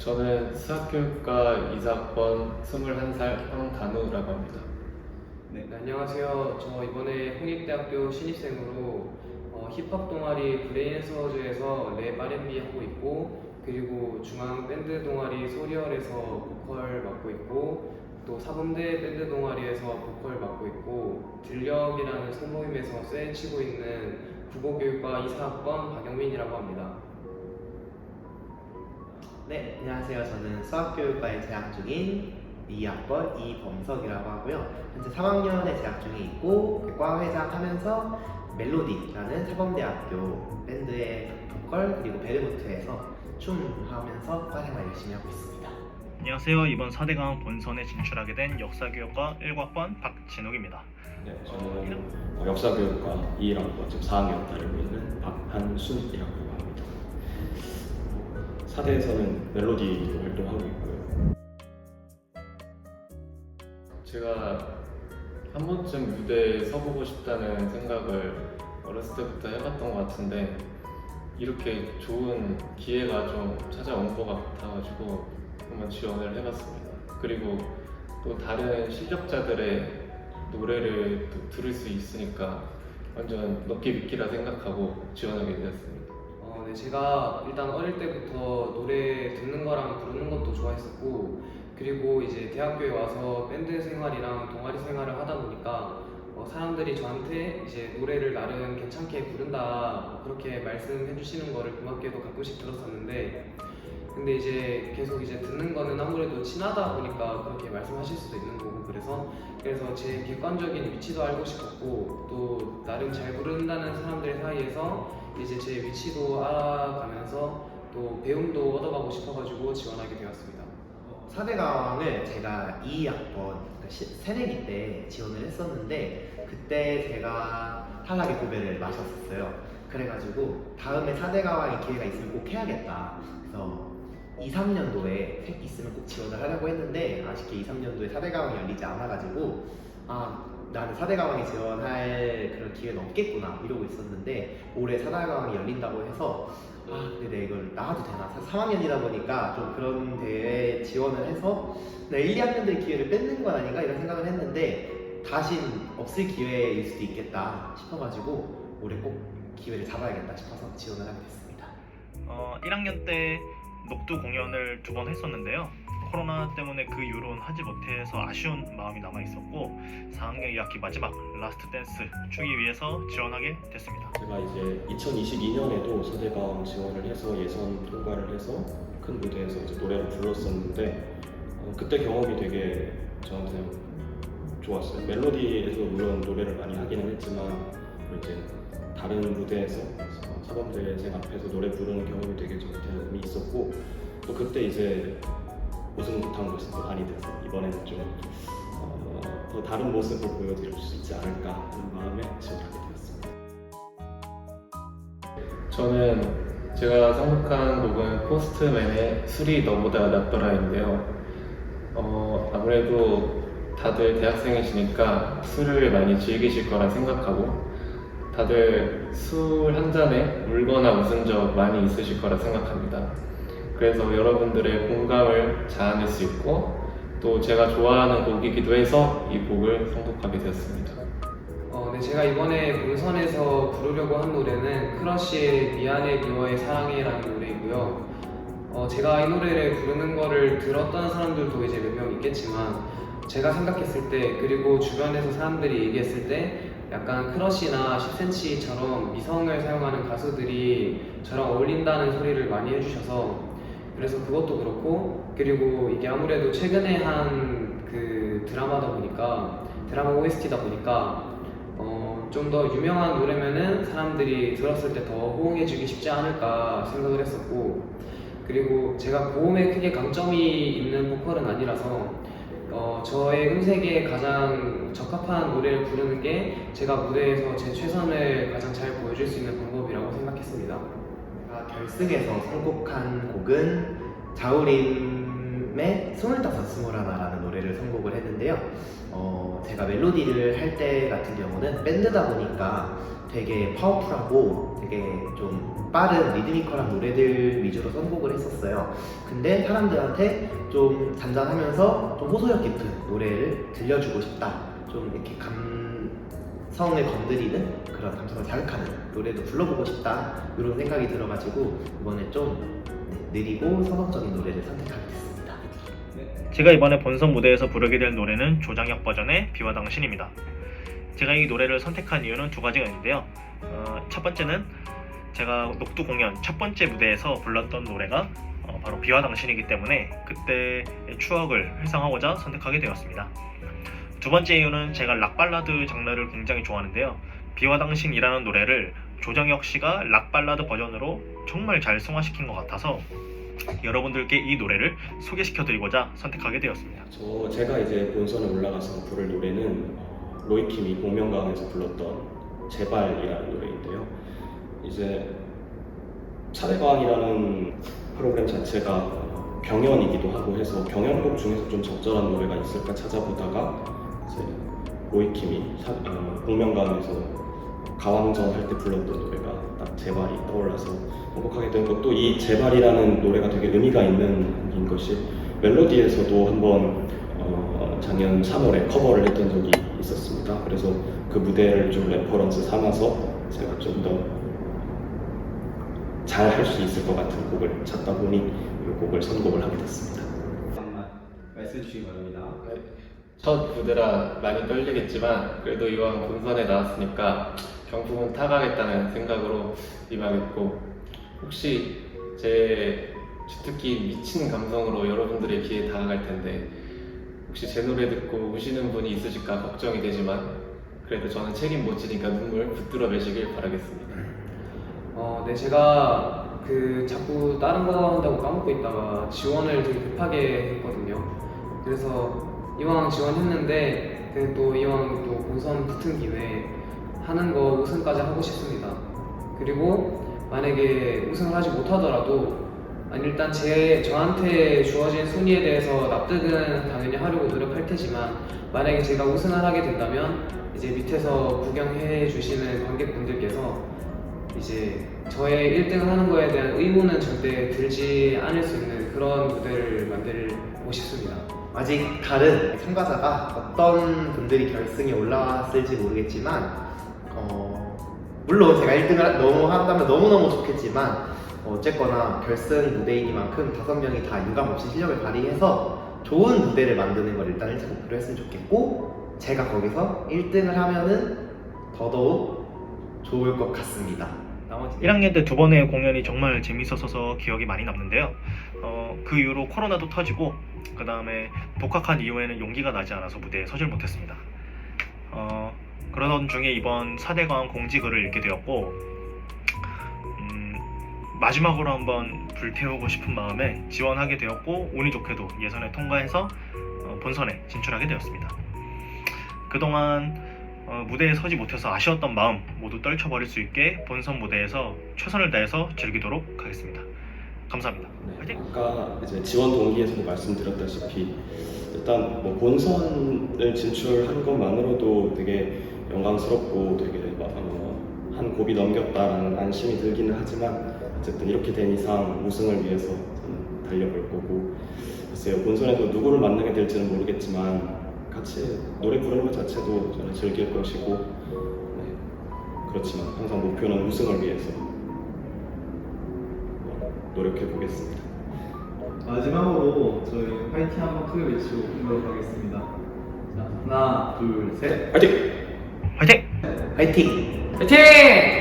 저는 수학교육과 이사학번 21살 황단우라고 합니다. 네, 안녕하세요. 저 이번에 홍익대학교 신입생으로 힙합 동아리 브레인서즈에서 랩 R&B 하고 있고, 그리고 중앙 밴드 동아리 소리얼에서 보컬 맡고 있고, 또 사범대 밴드 동아리에서 보컬 맡고 있고, 들력이라는 소모임에서 쇠 치고 있는 국어교육과 이사학번 박영민이라고 합니다. 네, 안녕하세요. 저는 수학교육과에 재학 중인 2학번 이범석이라고 하고요. 현재 3학년에 재학 중에 있고, 과 회장하면서 멜로디라는 사범대학교 밴드의 보컬 그리고 베르무트에서 춤하면서 과 생활 열심히 하고 있습니다. 안녕하세요. 이번 4대강 본선에 진출하게 된 역사교육과 1학번 박진욱입니다. 네, 저는 역사교육과 21학번 지금 4학년 다니고 있는 박한순이라고 합니다. 4대에서는 멜로디 활동하고 있고요. 제가 한 번쯤 무대에 서보고 싶다는 생각을 어렸을 때부터 해봤던 것 같은데 이렇게 좋은 기회가 좀 찾아온 것 같아가지고 한번 지원을 해봤습니다. 그리고 또 다른 실력자들의 노래를 또 들을 수 있으니까 완전 럭키 비키라 생각하고 지원하게 되었습니다. 네, 제가 일단 어릴 때부터 노래 듣는 거랑 부르는 것도 좋아했었고, 그리고 이제 대학교에 와서 밴드 생활이랑 동아리 생활을 하다 보니까 사람들이 저한테 이제 노래를 나름 괜찮게 부른다 그렇게 말씀해 주시는 거를 고맙게도 가끔씩 들었었는데, 근데 이제 계속 이제 듣는 거는 아무래도 친하다 보니까 그렇게 말씀하실 수도 있는 거고, 그래서 제 객관적인 위치도 알고 싶었고, 또 나름 잘 부른다는 사람들 사이에서 이제 제 위치도 알아가면서 또 배움도 얻어가고 싶어가지고 지원하게 되었습니다. 4대강을 제가 2학번 새내기 때 지원을 했었는데, 그때 제가 탈락의 고배를 마셨었어요. 그래가지고 다음에 4대강의 기회가 있으면 꼭 해야겠다. 그래서 2, 3년도에 있으면 꼭 지원을 하려고 했는데, 아쉽게 2, 3년도에 4대강이 열리지 않아가지고 나는 4대강에 지원할 그런 기회는 없겠구나 이러고 있었는데, 올해 4대강이 열린다고 해서 근데 내가 이걸 나가도 되나? 3학년이다 보니까 좀 그런 대회에 지원을 해서 1, 2학년들의 기회를 뺏는 건 아닌가 이런 생각을 했는데, 다신 없을 기회일 수도 있겠다 싶어가지고 올해 꼭 기회를 잡아야겠다 싶어서 지원을 하게 됐습니다. 1학년 때 녹두 공연을 2번 했었는데요. 코로나 때문에 그 이후로는 하지 못해서 아쉬운 마음이 남아있었고, 4학년 2학기 마지막 라스트 댄스 추기 위해서 지원하게 됐습니다. 제가 이제 2022년에도 4대강 지원을 해서 예선 통과를 해서 큰 무대에서 이제 노래를 불렀었는데 그때 경험이 되게 저한테 좋았어요. 멜로디에서 물론 노래를 많이 하기는 했지만 이제 다른 무대에서 사범대생 앞에서 노래 부르는 경험이 되게 저한테 의미 있었고, 또 그때 이제 우승 못한 것이 더 많이 돼서 이번에는 좀 더 다른 모습을 보여드릴 수 있지 않을까 하는 마음에 지원하게 되었습니다. 저는 제가 선곡한 곡은 포스트맨의 술이 너보다 낫더라인데요. 아무래도 다들 대학생이시니까 술을 많이 즐기실 거라 생각하고, 다들 술 한 잔에 울거나 웃은 적 많이 있으실 거라 생각합니다. 그래서 여러분들의 공감을 자아낼 수 있고, 또 제가 좋아하는 곡이기도 해서 이 곡을 선곡하게 되었습니다. 네, 제가 이번에 본선에서 부르려고 한 노래는 크러쉬의 미안해 그녀의 사랑해라는 노래이고요. 제가 이 노래를 부르는 거를 들었던 사람들도 이제 몇 명 있겠지만, 제가 생각했을 때, 그리고 주변에서 사람들이 얘기했을 때 약간 크러쉬나 10cm처럼 미성을 사용하는 가수들이 저랑 어울린다는 소리를 많이 해주셔서, 그래서 그것도 그렇고, 그리고 이게 아무래도 최근에 한 그 드라마다 보니까, 드라마 OST다 보니까 좀 더 유명한 노래면은 사람들이 들었을 때 더 호응해주기 쉽지 않을까 생각을 했었고, 그리고 제가 고음에 크게 강점이 있는 보컬은 아니라서 저의 음색에 가장 적합한 노래를 부르는 게 제가 무대에서 제 최선을 가장 잘 보여줄 수 있는 방법이라고 생각했습니다. 제가 결승에서 선곡한 곡은 자우림의 다음에 25, 21라는 노래를 선곡을 했는데요. 제가 멜로디를 할 때 같은 경우는 밴드다 보니까 되게 파워풀하고 되게 좀 빠른 리드미컬한 노래들 위주로 선곡을 했었어요. 근데 사람들한테 좀 잔잔하면서 좀 호소력 깊은 노래를 들려주고 싶다. 좀 이렇게 감성을 건드리는 그런 감성을 자극하는 노래도 불러보고 싶다. 이런 생각이 들어가지고 이번에 좀 느리고 서정적인 노래를 선택하게 됐습니다. 제가 이번에 본선 무대에서 부르게 될 노래는 조장혁 버전의 비와 당신입니다. 제가 이 노래를 선택한 이유는 두 가지가 있는데요. 첫 번째는 제가 녹두 공연 첫 번째 무대에서 불렀던 노래가 바로 비와 당신이기 때문에 그때의 추억을 회상하고자 선택하게 되었습니다. 두 번째 이유는 제가 락발라드 장르를 굉장히 좋아하는데요. 비와 당신이라는 노래를 조장혁 씨가 락발라드 버전으로 정말 잘 승화시킨 것 같아서 여러분들께 이 노래를 소개시켜드리고자 선택하게 되었습니다. 제가 이제 본선에 올라가서 부를 노래는 로이킴이 복면가왕에서 불렀던 제발이라는 노래인데요. 이제 4대강이라는 프로그램 자체가 경연이기도 하고 해서 경연곡 중에서 좀 적절한 노래가 있을까 찾아보다가 이제 로이킴이 복면가왕에서 가왕전 할 때 불렀던 노래가 딱 제발이 떠올라서 선곡하게 된 것도 이 제발이라는 노래가 되게 의미가 있는 것이 멜로디에서도 한번 작년 3월에 커버를 했던 적이 있었습니다. 그래서 그 무대를 좀 레퍼런스 삼아서 제가 좀 더 잘 할 수 있을 것 같은 곡을 찾다 보니 이 곡을 선곡을 하게 됐습니다. 한번 말씀해 주시기 바랍니다. 첫 무대라 많이 떨리겠지만 그래도 이왕 본선에 나왔으니까 경품은 타가겠다는 생각으로 임하겠고, 혹시 제 주특기 미친 감성으로 여러분들의 귀에 다가갈 텐데 혹시 제 노래 듣고 우시는 분이 있으실까 걱정이 되지만 그래도 저는 책임 못 지니까 눈물 붙들어 매시길 바라겠습니다. 네, 제가 자꾸 다른 거 한다고 까먹고 있다가 지원을 되게 급하게 했거든요. 그래서 이왕 지원했는데 또 이왕 또 본선 붙은 김에 하는 거 우승까지 하고 싶습니다. 그리고 만약에 우승을 하지 못하더라도 일단 저한테 주어진 순위에 대해서 납득은 당연히 하려고 노력할 테지만 만약에 제가 우승을 하게 된다면 이제 밑에서 구경해 주시는 관객분들께서 이제 저의 1등을 하는 거에 대한 의무는 절대 들지 않을 수 있는 그런 무대를 만들고 싶습니다. 아직 다른 참가자가 어떤 분들이 결승에 올라왔을지 모르겠지만 물론 제가 1등을 너무 한다면 너무너무 좋겠지만 어쨌거나 결승 무대이니만큼 5명이 다 유감없이 실력을 발휘해서 좋은 무대를 만드는 걸 일단 1차 목표로 했으면 좋겠고, 제가 거기서 1등을 하면은 더더욱 좋을 것 같습니다. 나머지 1학년 때 두 번의 공연이 정말 재밌었어서 기억이 많이 남는데요. 그 이후로 코로나도 터지고 그 다음에 복학한 이후에는 용기가 나지 않아서 무대에 서질 못했습니다. 그러던 중에 이번 4대강 공지글을 읽게 되었고 마지막으로 한번 불태우고 싶은 마음에 지원하게 되었고 운이 좋게도 예선에 통과해서 본선에 진출하게 되었습니다. 그동안 무대에 서지 못해서 아쉬웠던 마음 모두 떨쳐버릴 수 있게 본선 무대에서 최선을 다해서 즐기도록 하겠습니다. 감사합니다. 화이팅! 아까 이제 지원 동기에서도 말씀드렸다시피 일단 뭐 본선을 진출한 것만으로도 되게 영광스럽고 되게 한 고비 넘겼다라는 안심이 들기는 하지만 어쨌든 이렇게 된 이상 우승을 위해서 저는 달려볼 거고, 글쎄요, 본선에서 누구를 만나게 될지는 모르겠지만 같이 노래 부르는 것 자체도 저는 즐길 것이고, 그렇지만 항상 목표는 우승을 위해서 노력해 보겠습니다. 마지막으로 저희 화이팅 한번 크게 외치고 끝내도록 하겠습니다. 자, 하나, 둘, 셋. 화이팅! 화이팅! 화이팅! 화이팅!